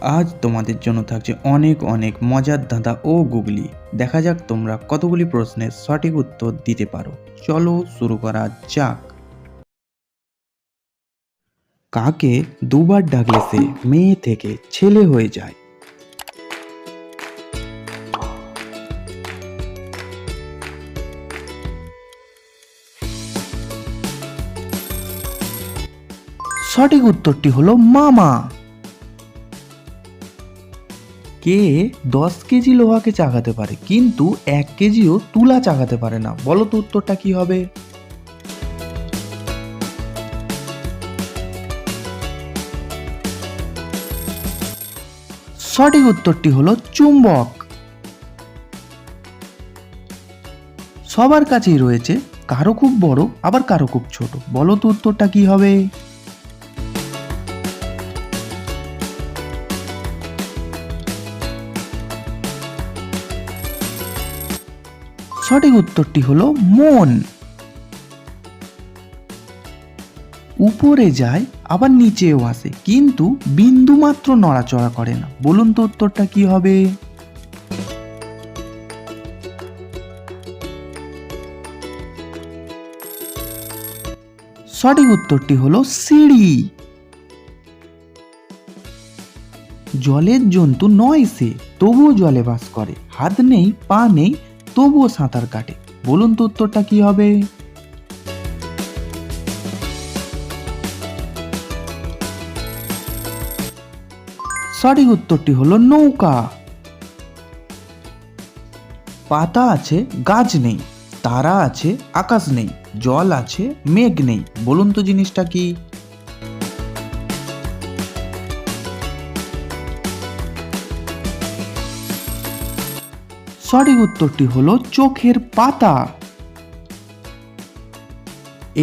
আজ তোমাদের জন্য থাকছে অনেক অনেক মজার ধাঁধা ও গুগলি। দেখা যাক তোমরা কতগুলি প্রশ্নের সঠিক উত্তর দিতে পারো। চলো শুরু করা যাক। কাকে দুবার ডাকলে সে মেয়ে থেকে ছেলে হয়ে যায়? সঠিক উত্তরটি হলো মামা। কে 10 কেজি লোহাকে চাগাতে পারে কিন্তু 1 কেজিও তুলা চাগাতে পারে না? বলো তো উত্তরটা কি হবে? সঠিক উত্তরটি হলো চুম্বক। সবার কাছেই রয়েছে, কারো খুব বড় আবার কারো খুব ছোট। বলো তো উত্তরটা কি হবে? সঠিক উত্তরটি হলো মন। উপরে যায় আবার নিচেও আসে কিন্তু বিন্দু মাত্র নড়াচড়া করে না। বলুন তো উত্তরটা কি হবে? সঠিক উত্তরটি হলো সিঁড়ি। জলের জন্তু নয় সে, তবুও জলে বাস করে। হাত নেই পা নেই তবুও সাঁতার কাটে। বলুন তো উত্তরটা কি হবে? সঠিক উত্তরটি হলো নৌকা। পাতা আছে গাছ নেই, তারা আছে আকাশ নেই, জল আছে মেঘ নেই। বলুন তো জিনিসটা কি? সঠিক উত্তরটি হলো চোখের পাতা।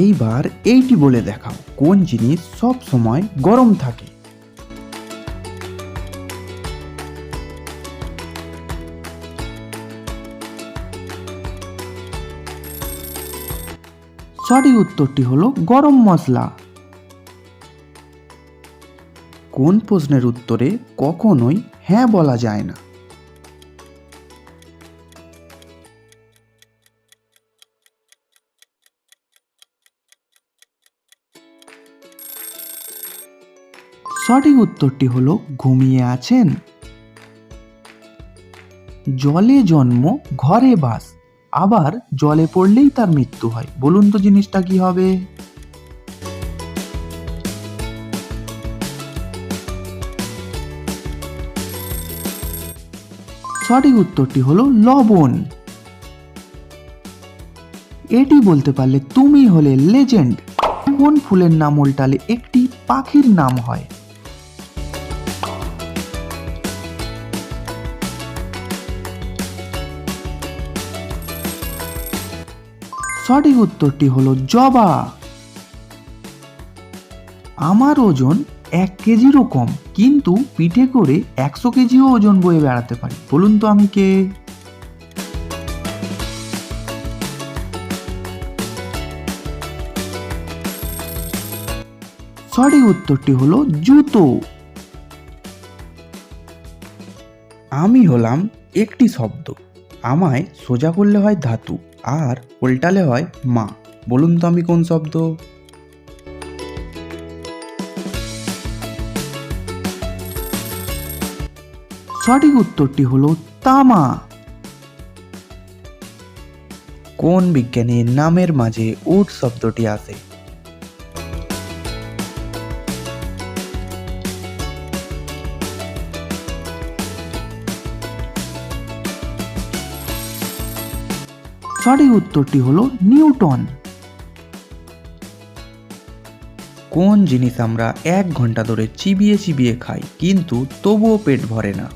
এইবার এইটি বলে দেখাও, কোন জিনিস সব সময় গরম থাকে? সঠিক উত্তরটি হলো গরম মশলা। কোন প্রশ্নের উত্তরে কখনোই হ্যাঁ বলা যায় না? সঠিক উত্তরটি হলো ঘুমিয়ে আছেন। জলে জন্ম ঘরে বাস, আবার জলে পড়লেই তার মৃত্যু হয়। বলুন তো জিনিসটা কি হবে? সঠিক উত্তরটি হলো লবণ। এটি বলতে পারলে তুমি হলে লেজেন্ড। কোন ফুলের নাম উল্টালে একটি পাখির নাম হয়? সঠিক উত্তরটি হলো জবা। আমার ওজন 1 কেজিরও কম কিন্তু পিঠে করে 100 কেজিও ওজন বয়ে বেড়াতে পারি। বলুন তো আমি কে? সঠিক উত্তরটি হলো জুতো। আমি হলাম একটি শব্দ, আমায় সোজা করলে হয় ধাতু আর উল্টালে হয় মা। বলুন তো আমি কোন শব্দ? সঠিক উত্তরটি হলো তামা। কোন বিজ্ঞানীর নামের মাঝে উট শব্দটি আসে? সঠিক উত্তরটি হলো নিউটন। কোন জিনিস আমরা 1 ঘন্টা ধরে চিবিয়ে চিবিয়ে খাই কিন্তু তবুও পেট ভরে না?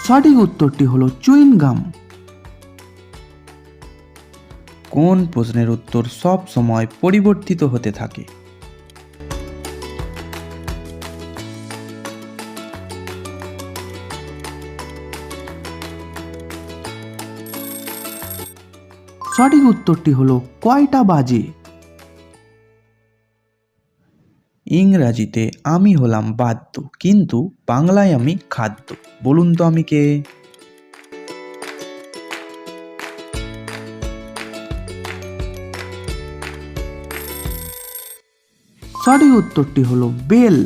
সঠিক উত্তরটি হলো চুইং গাম। কোন প্রশ্নের উত্তর সব সময় পরিবর্তিত হতে থাকে? সঠিক উত্তরটি হলো কয়টা বাজে। ইংরাজিতে আমি হলাম বাদ্য, কিন্তু বাংলায় আমি খাদ্য। বলুন তো আমি কে? সঠিক উত্তরটি হলো বেল।